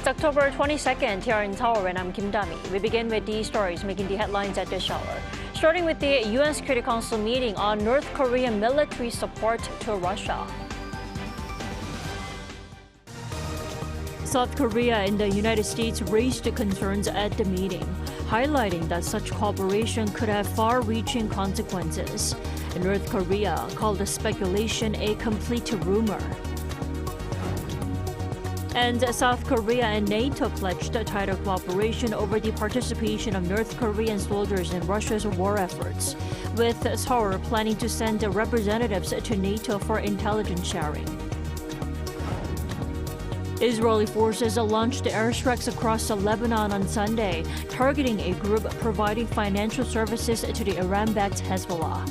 It's October 22nd here in Seoul, and I'm Kim Dami. We begin with these stories making the headlines at this hour. Starting with the UN Security Council meeting on North Korean military support to Russia. South Korea and the United States raised concerns at the meeting, highlighting that such cooperation could have far-reaching consequences. North Korea called the speculation a complete rumor. And South Korea and NATO pledged tighter cooperation over the participation of North Korean soldiers in Russia's war efforts, with Seoul planning to send representatives to NATO for intelligence sharing. Israeli forces launched airstrikes across Lebanon on Sunday, targeting a group providing financial services to the Iran-backed Hezbollah.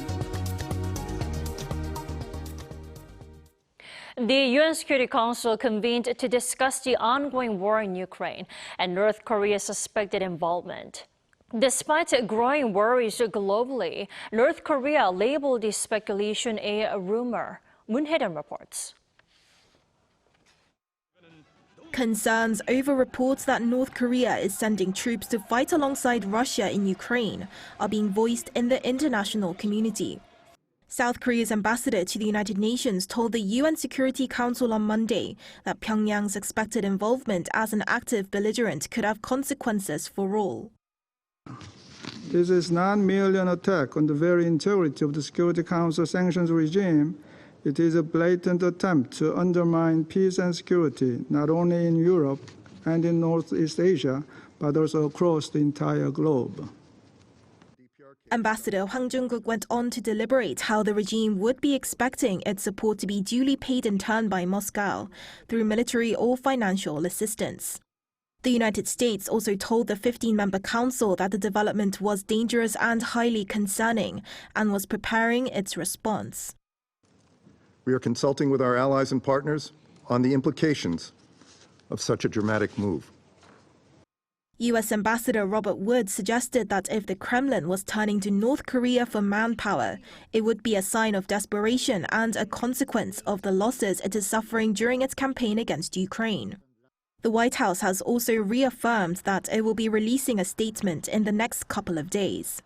The UN Security Council convened to discuss the ongoing war in Ukraine and North Korea's suspected involvement. Despite growing worries globally, North Korea labeled the speculation a rumor. Moon Hye-ryun reports. Concerns over reports that North Korea is sending troops to fight alongside Russia in Ukraine are being voiced in the international community. South Korea's ambassador to the United Nations told the UN Security Council on Monday that Pyongyang's expected involvement as an active belligerent could have consequences for all. This is not merely an attack on the very integrity of the Security Council sanctions regime. It is a blatant attempt to undermine peace and security, not only in Europe and in Northeast Asia, but also across the entire globe. Ambassador Hwang Jung-kook went on to deliberate how the regime would be expecting its support to be duly paid in turn by Moscow through military or financial assistance. The United States also told the 15-member council that the development was dangerous and highly concerning and was preparing its response. We are consulting with our allies and partners on the implications of such a dramatic move. U.S. Ambassador Robert Wood suggested that if the Kremlin was turning to North Korea for manpower, it would be a sign of desperation and a consequence of the losses it is suffering during its campaign against Ukraine. The White House has also reaffirmed that it will be releasing a statement in the next couple of days.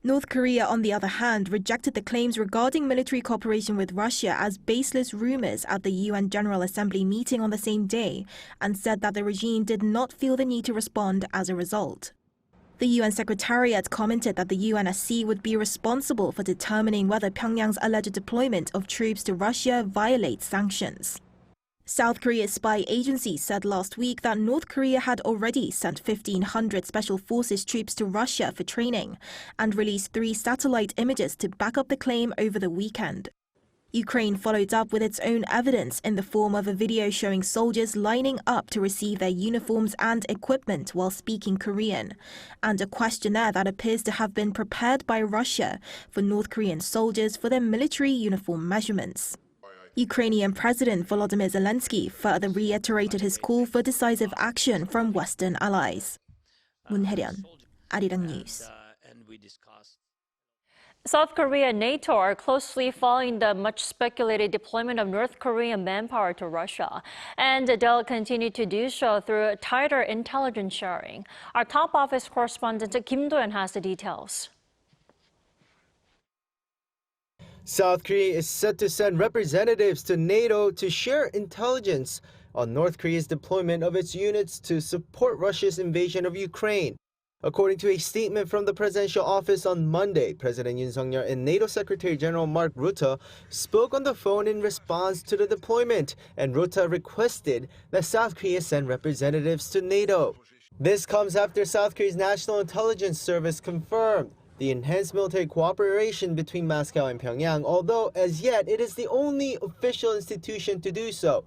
North Korea, on the other hand, rejected the claims regarding military cooperation with Russia as baseless rumors at the UN General Assembly meeting on the same day and said that the regime did not feel the need to respond as a result. The UN Secretariat commented that the UNSC would be responsible for determining whether Pyongyang's alleged deployment of troops to Russia violates sanctions. South Korea's spy agency said last week that North Korea had already sent 1,500 Special Forces troops to Russia for training and released 3 satellite images to back up the claim over the weekend. Ukraine followed up with its own evidence in the form of a video showing soldiers lining up to receive their uniforms and equipment while speaking Korean, and a questionnaire that appears to have been prepared by Russia for North Korean soldiers for their military uniform measurements. Ukrainian President Volodymyr Zelensky further reiterated his call for decisive action from Western allies. Moon Hye-ryun, Arirang News. South Korea and NATO are closely following the much-speculated deployment of North Korean manpower to Russia, and they'll continue to do so through tighter intelligence sharing. Our top office correspondent Kim Do-yeon has the details. South Korea is set to send representatives to NATO to share intelligence on North Korea's deployment of its units to support Russia's invasion of Ukraine. According to a statement from the presidential office on Monday, President Yoon Suk-yeol and NATO Secretary General Mark Rutte spoke on the phone in response to the deployment, and Rutte requested that South Korea send representatives to NATO. This comes after South Korea's National Intelligence Service confirmed the enhanced military cooperation between Moscow and Pyongyang, although as yet it is the only official institution to do so.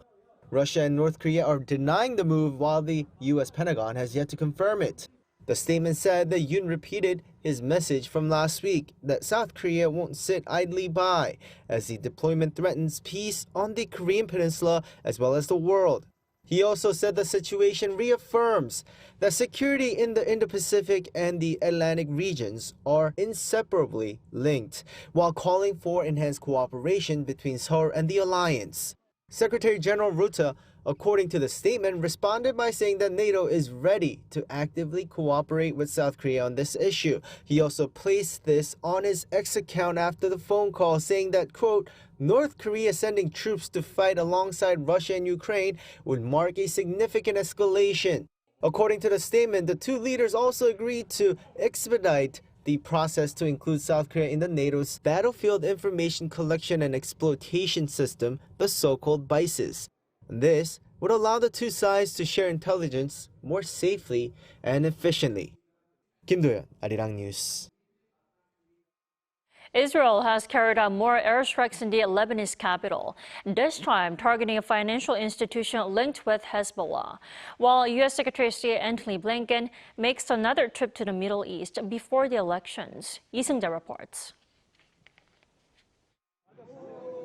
Russia and North Korea are denying the move while the U.S. Pentagon has yet to confirm it. The statement said that Yoon repeated his message from last week that South Korea won't sit idly by as the deployment threatens peace on the Korean peninsula as well as the world. He also said the situation reaffirms that security in the Indo-Pacific and the Atlantic regions are inseparably linked, while calling for enhanced cooperation between Seoul and the alliance. Secretary General Rutte, according to the statement, responded by saying that NATO is ready to actively cooperate with South Korea on this issue. He also placed this on his X account after the phone call, saying that, quote, North Korea sending troops to fight alongside Russia and Ukraine would mark a significant escalation. According to the statement, the two leaders also agreed to expedite the process to include South Korea in the NATO's Battlefield Information Collection and Exploitation System, the so-called BICES. This would allow the two sides to share intelligence more safely and efficiently. Kim Do-yeon, Arirang News. Israel has carried out more airstrikes in the Lebanese capital, this time targeting a financial institution linked with Hezbollah, while U.S. Secretary of State Antony Blinken makes another trip to the Middle East before the elections. Lee Seung-jae reports.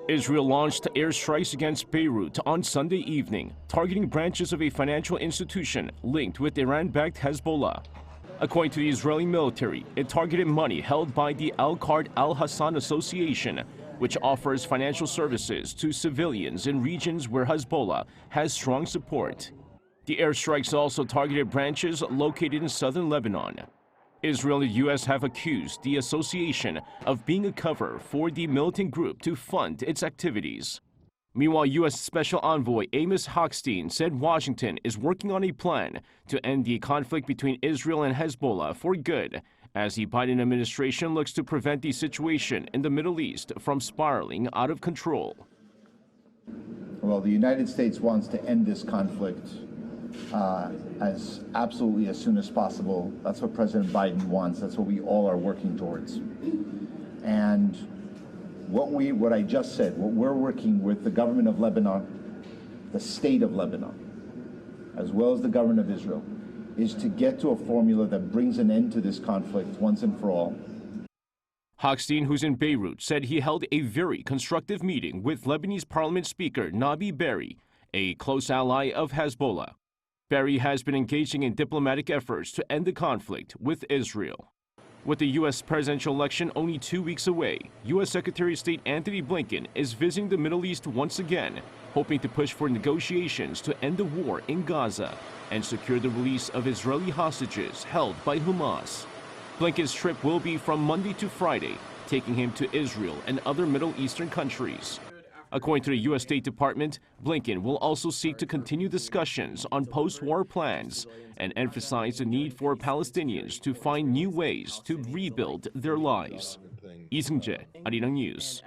Israel launched airstrikes against Beirut on Sunday evening, targeting branches of a financial institution linked with Iran-backed Hezbollah. According to the Israeli military, it targeted money held by the Al-Qard Al-Hassan Association, which offers financial services to civilians in regions where Hezbollah has strong support. The airstrikes also targeted branches located in southern Lebanon. Israel and the U.S. have accused the association of being a cover for the militant group to fund its activities. Meanwhile, U.S. Special Envoy Amos Hochstein said Washington is working on a plan to end the conflict between Israel and Hezbollah for good, as the Biden administration looks to prevent the situation in the Middle East from spiraling out of control. Well, the United States wants to end this conflict as soon as possible. That's what President Biden wants. That's what we all are working towards. And what I just said, what we're working with the government of Lebanon, the state of Lebanon, as well as the government of Israel, is to get to a formula that brings an end to this conflict once and for all. Hochstein, who's in Beirut, said he held a very constructive meeting with Lebanese Parliament Speaker Nabi Berri, a close ally of Hezbollah. Berri has been engaging in diplomatic efforts to end the conflict with Israel. With the U.S. presidential election only 2 weeks away, U.S. Secretary of State Antony Blinken is visiting the Middle East once again, hoping to push for negotiations to end the war in Gaza and secure the release of Israeli hostages held by Hamas. Blinken's trip will be from Monday to Friday, taking him to Israel and other Middle Eastern countries. According to the U.S. State Department, Blinken will also seek to continue discussions on post-war plans and emphasize the need for Palestinians to find new ways to rebuild their lives. Lee Seung-jae, Arirang News.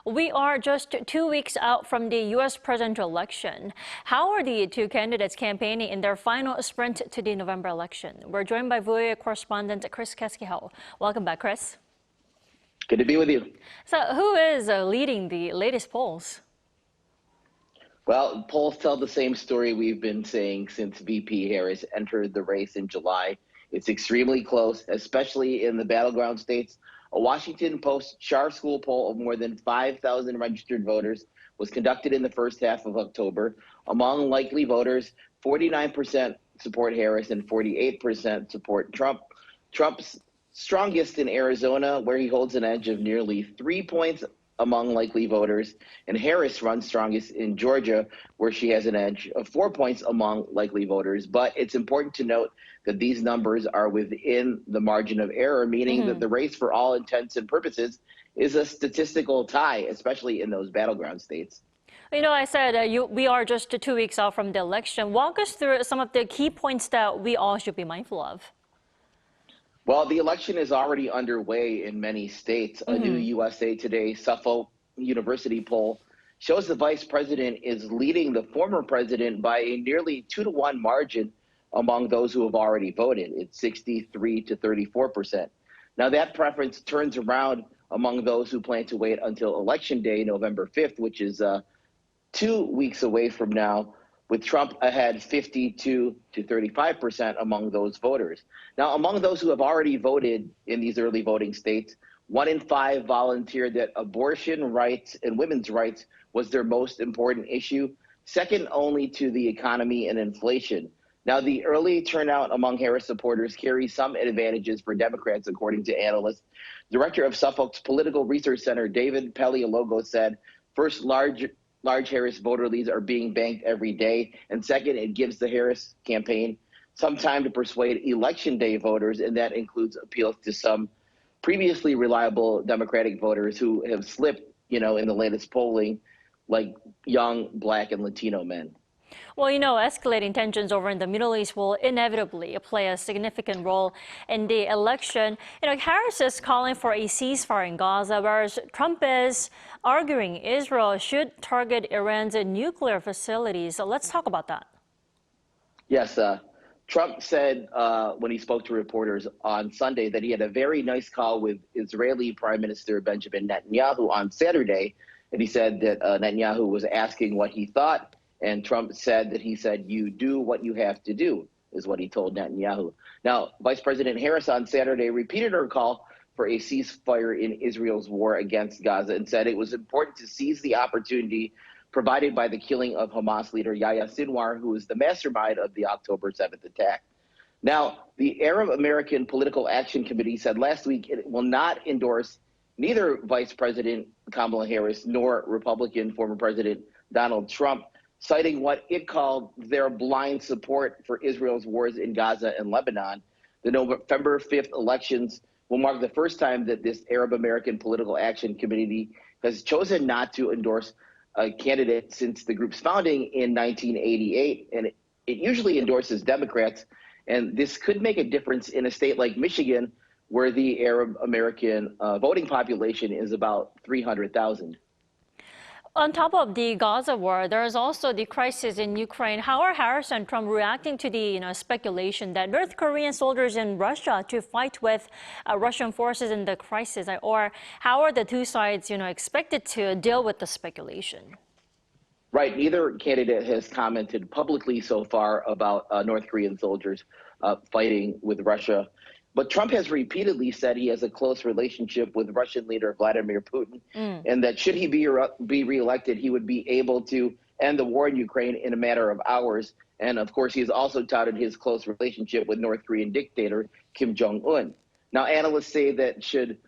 We are just 2 weeks out from the U.S. presidential election. How are the two candidates campaigning in their final sprint to the November election? We're joined by VOA correspondent Chris Keskihau. Welcome back, Chris. Good to be with you. So who is leading the latest polls? Well, polls tell the same story we've been saying since VP Harris entered the race in July. It's extremely close, especially in the battleground states. A Washington Post Char School poll of more than 5,000 registered voters was conducted in the first half of October. Among likely voters, 49% support Harris and 48% support Trump. Trump's strongest in Arizona, where he holds an edge of nearly 3 points among likely voters, and Harris runs strongest in Georgia, where she has an edge of 4 points among likely voters. But it's important to note that these numbers are within the margin of error, meaning that the race, for all intents and purposes, is a statistical tie, especially in those battleground states. You know, I said we are just 2 weeks out from the election. Walk us through some of the key points that we all should be mindful of. Well, the election is already underway in many states. A new USA Today Suffolk University poll shows the vice president is leading the former president by a nearly 2-to-1 margin among those who have already voted. It's 63 to 34%. Now, that preference turns around among those who plan to wait until Election Day, November 5th, which is 2 weeks away from now, with Trump ahead 52 to 35% among those voters. Now, among those who have already voted in these early voting states, 1 in 5 volunteered that abortion rights and women's rights was their most important issue, second only to the economy and inflation. Now, the early turnout among Harris supporters carries some advantages for Democrats, according to analysts. Director of Suffolk's Political Research Center, David Paleologo, said, first, large Harris voter leads are being banked every day. And second, it gives the Harris campaign some time to persuade Election Day voters, and that includes appeals to some previously reliable Democratic voters who have slipped, in the latest polling, like young Black and Latino men. Well, escalating tensions over in the Middle East will inevitably play a significant role in the election. Harris is calling for a ceasefire in Gaza, whereas Trump is arguing Israel should target Iran's nuclear facilities. So let's talk about that. Yes, Trump said when he spoke to reporters on Sunday that he had a very nice call with Israeli Prime Minister Benjamin Netanyahu on Saturday. And he said that Netanyahu was asking what he thought. And Trump said that he said, you do what you have to do, is what he told Netanyahu. Now, Vice President Harris on Saturday repeated her call for a ceasefire in Israel's war against Gaza and said it was important to seize the opportunity provided by the killing of Hamas leader Yahya Sinwar, who was the mastermind of the October 7th attack. Now, the Arab American Political Action Committee said last week it will not endorse neither Vice President Kamala Harris nor Republican former President Donald Trump, citing what it called their blind support for Israel's wars in Gaza and Lebanon. The November 5th elections will mark the first time that this Arab American Political Action Committee has chosen not to endorse a candidate since the group's founding in 1988. And it usually endorses Democrats. And this could make a difference in a state like Michigan, where the Arab American voting population is about 300,000. On top of the Gaza war, there is also the crisis in Ukraine. How are Harris and Trump reacting to the speculation that North Korean soldiers in Russia to fight with Russian forces in the crisis? Or how are the two sides expected to deal with the speculation? Right. Neither candidate has commented publicly so far about North Korean soldiers fighting with Russia. But Trump has repeatedly said he has a close relationship with Russian leader Vladimir Putin, and that should he be reelected, he would be able to end the war in Ukraine in a matter of hours. And of course, he has also touted his close relationship with North Korean dictator Kim Jong-un. Now, analysts say that should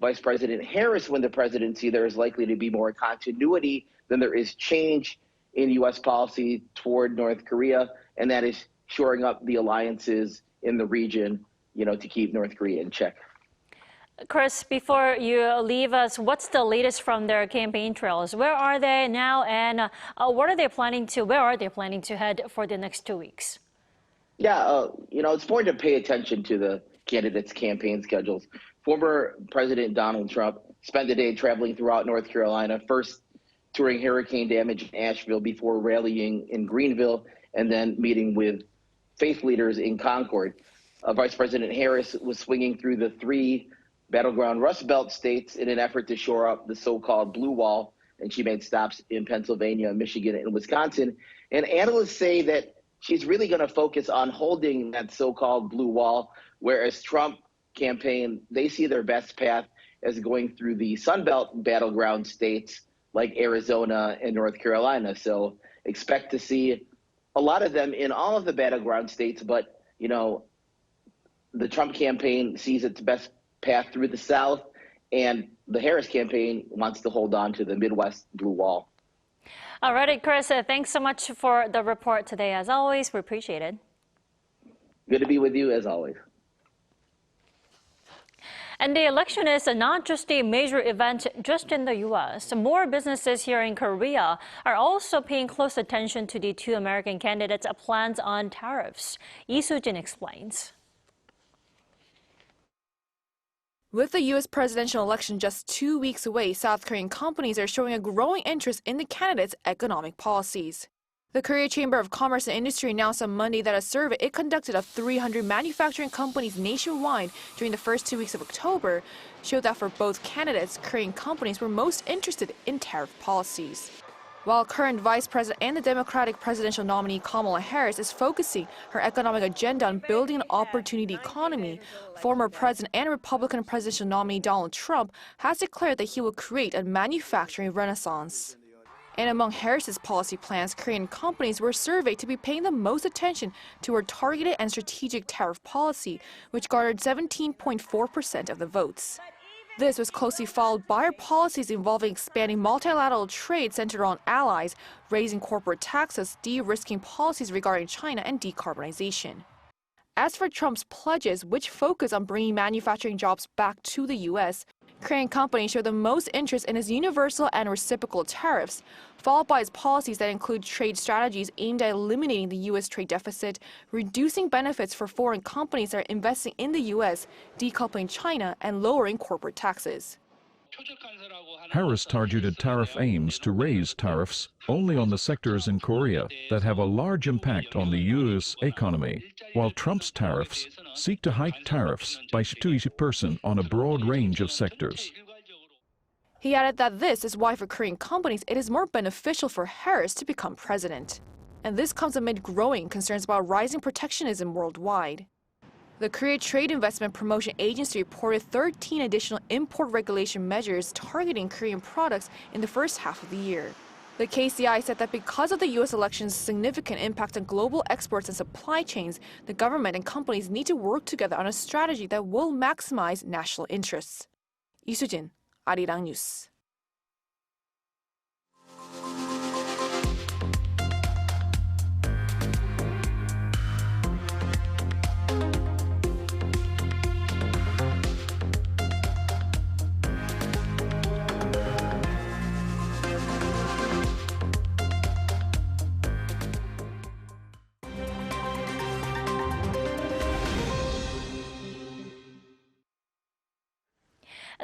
Vice President Harris win the presidency, there is likely to be more continuity than there is change in U.S. policy toward North Korea, and that is shoring up the alliances in the region, to keep North Korea in check. Chris, before you leave us, what's the latest from their campaign trails? Where are they now, and where are they planning to head for the next 2 weeks? Yeah, it's important to pay attention to the candidates' campaign schedules. Former President Donald Trump spent the day traveling throughout North Carolina, first touring hurricane damage in Asheville before rallying in Greenville, and then meeting with faith leaders in Concord. Vice President Harris was swinging through the 3 battleground Rust Belt states in an effort to shore up the so-called blue wall, and she made stops in Pennsylvania, Michigan, and Wisconsin. And analysts say that she's really going to focus on holding that so-called blue wall, whereas Trump campaign, they see their best path as going through the Sun Belt battleground states like Arizona and North Carolina. So expect to see a lot of them in all of the battleground states, but, the Trump campaign sees its best path through the South, and the Harris campaign wants to hold on to the Midwest blue wall. All right, Chris, thanks so much for the report today. As always, we appreciate it. Good to be with you, as always. And the election is not just a major event just in the U.S. More businesses here in Korea are also paying close attention to the 2 American candidates' plans on tariffs. Lee Soo-jin explains. With the U.S. presidential election just 2 weeks away, South Korean companies are showing a growing interest in the candidates' economic policies. The Korea Chamber of Commerce and Industry announced on Monday that a survey it conducted of 300 manufacturing companies nationwide during the first 2 weeks of October showed that for both candidates, Korean companies were most interested in tariff policies. While current Vice President and the Democratic presidential nominee Kamala Harris is focusing her economic agenda on building an opportunity economy, former President and Republican presidential nominee Donald Trump has declared that he will create a manufacturing renaissance. And among Harris's policy plans, Korean companies were surveyed to be paying the most attention to her targeted and strategic tariff policy, which garnered 17.4% of the votes. This was closely followed by her policies involving expanding multilateral trade centered on allies, raising corporate taxes, de-risking policies regarding China, and decarbonization. As for Trump's pledges, which focus on bringing manufacturing jobs back to the U.S., Korean companies show the most interest in his universal and reciprocal tariffs, followed by his policies that include trade strategies aimed at eliminating the U.S. trade deficit, reducing benefits for foreign companies that are investing in the U.S., decoupling China, and lowering corporate taxes. Harris targeted tariff aims to raise tariffs only on the sectors in Korea that have a large impact on the U.S. economy, while Trump's tariffs seek to hike tariffs by 20% on a broad range of sectors. He added that this is why for Korean companies it is more beneficial for Harris to become president. And this comes amid growing concerns about rising protectionism worldwide. The Korea Trade Investment Promotion Agency reported 13 additional import regulation measures targeting Korean products in the first half of the year. The KCI said that because of the U.S. election's significant impact on global exports and supply chains, the government and companies need to work together on a strategy that will maximize national interests. 이수진, 아리랑 뉴스.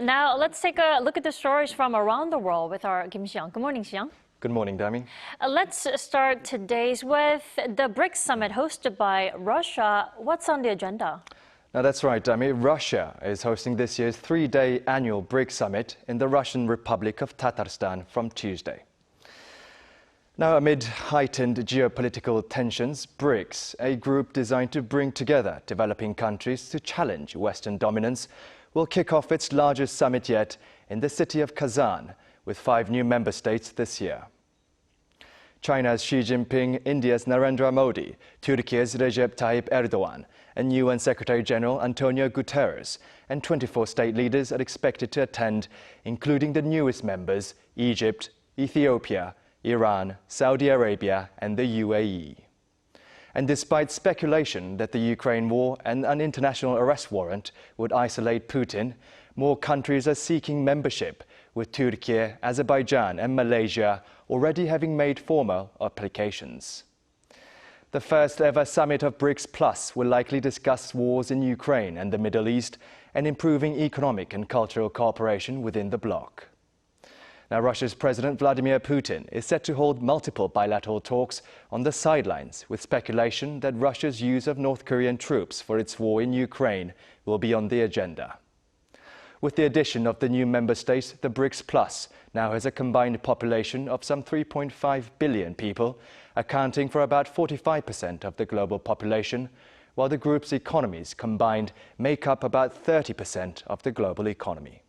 Now, let's take a look at the stories from around the world with our Kim Xiang. Good morning, Xiang. Good morning, Dami. Let's start today's with the Brics summit hosted by Russia. What's on the agenda? Now, that's right, Dami. Russia is hosting this year's three-day annual Brics summit in the Russian Republic of Tatarstan from Tuesday. Now, amid heightened geopolitical tensions, Brics, a group designed to bring together developing countries to challenge Western dominance, will kick off its largest summit yet in the city of Kazan, with 5 new member states this year. China's Xi Jinping, India's Narendra Modi, Turkey's Recep Tayyip Erdogan, and UN Secretary-General Antonio Guterres and 24 state leaders are expected to attend, including the newest members, Egypt, Ethiopia, Iran, Saudi Arabia, and the UAE. And despite speculation that the Ukraine war and an international arrest warrant would isolate Putin, more countries are seeking membership, with Turkey, Azerbaijan, and Malaysia already having made formal applications. The first ever summit of Brics Plus will likely discuss wars in Ukraine and the Middle East and improving economic and cultural cooperation within the bloc. Now, Russia's President Vladimir Putin is set to hold multiple bilateral talks on the sidelines, with speculation that Russia's use of North Korean troops for its war in Ukraine will be on the agenda. With the addition of the new member states, the Brics Plus now has a combined population of some 3.5 billion people, accounting for about 45% of the global population, while the group's economies combined make up about 30% of the global economy.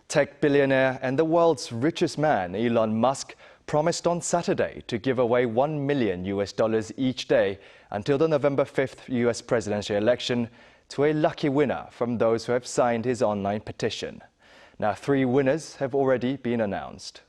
Tech billionaire and the world's richest man, Elon Musk, promised on Saturday to give away $1 million each day until the November 5th US presidential election to a lucky winner from those who have signed his online petition. Now, 3 winners have already been announced.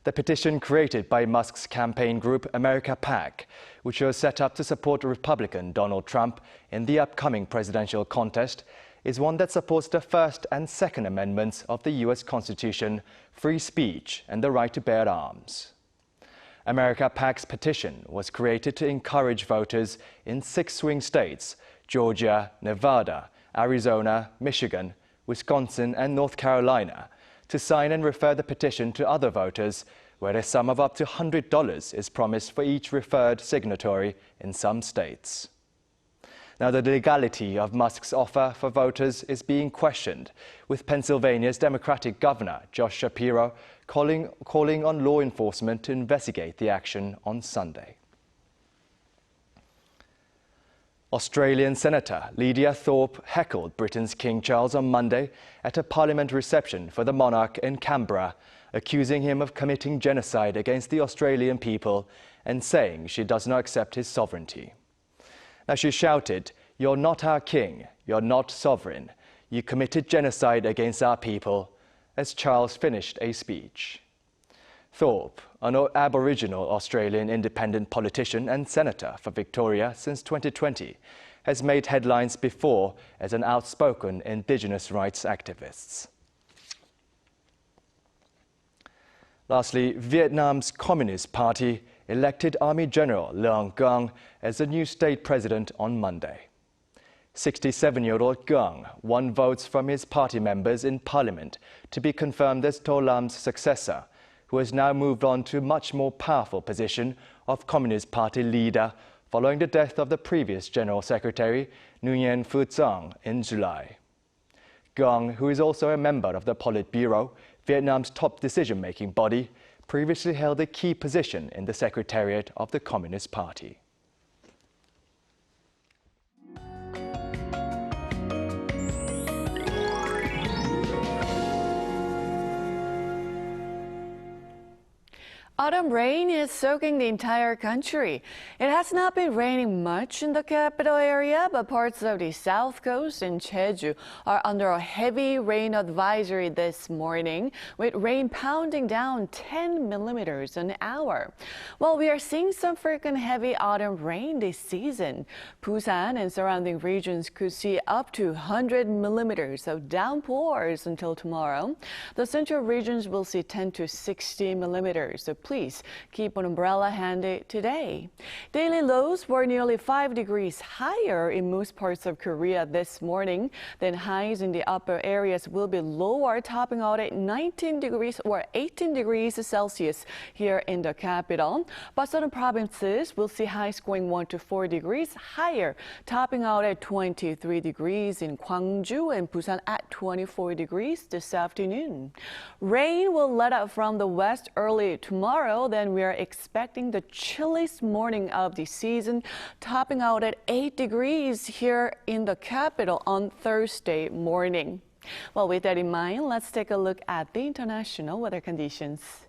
The petition, created by Musk's campaign group America PAC, which was set up to support Republican Donald Trump in the upcoming presidential contest, is one that supports the First and Second Amendments of the U.S. Constitution, free speech, and the right to bear arms. America PAC's petition was created to encourage voters in 6 swing states, Georgia, Nevada, Arizona, Michigan, Wisconsin, and North Carolina, to sign and refer the petition to other voters, where a sum of up to $100 is promised for each referred signatory in some states. Now, the legality of Musk's offer for voters is being questioned, with Pennsylvania's Democratic Governor Josh Shapiro calling on law enforcement to investigate the action on Sunday. Australian Senator Lydia Thorpe heckled Britain's King Charles on Monday at a parliament reception for the monarch in Canberra, accusing him of committing genocide against the Australian people and saying she does not accept his sovereignty. Now she shouted, "You're not our king, you're not sovereign. You committed genocide against our people," as Charles finished a speech. Thorpe, an Aboriginal Australian independent politician and senator for Victoria since 2020, has made headlines before as an outspoken Indigenous rights activist. Lastly, Vietnam's Communist Party elected Army General Leon Gang as the new state president on Monday. 67-year-old Gang won votes from his party members in parliament to be confirmed as To Lam's successor, who has now moved on to a much more powerful position of Communist Party leader following the death of the previous General Secretary, Nguyen Phu Trong, in July. Gang, who is also a member of the Politburo, Vietnam's top decision-making body, previously held a key position in the Secretariat of the Communist Party. Autumn rain is soaking the entire country. It has not been raining much in the capital area, but parts of the south coast and Jeju are under a heavy rain advisory this morning, with rain pounding down 10 millimeters an hour. While we are seeing some frequent heavy autumn rain this season, Busan and surrounding regions could see up to 100 millimeters of downpours until tomorrow. The central regions will see 10 to 60 millimeters. So please keep an umbrella handy today. Daily lows were nearly 5 degrees higher in most parts of Korea this morning. Then highs in the upper areas will be lower, topping out at 19 degrees or 18 degrees Celsius here in the capital. But southern provinces will see highs going 1 to 4 degrees higher, topping out at 23 degrees in Gwangju and Busan at 24 degrees this afternoon. Rain will let up from the west early tomorrow. Then we are expecting the chilliest morning of the season, topping out at 8 degrees here in the capital on Thursday morning. Well, with that in mind, let's take a look at the international weather conditions.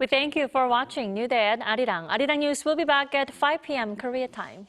We thank you for watching New Day at Arirang. Arirang News will be back at 5 p.m. Korea time.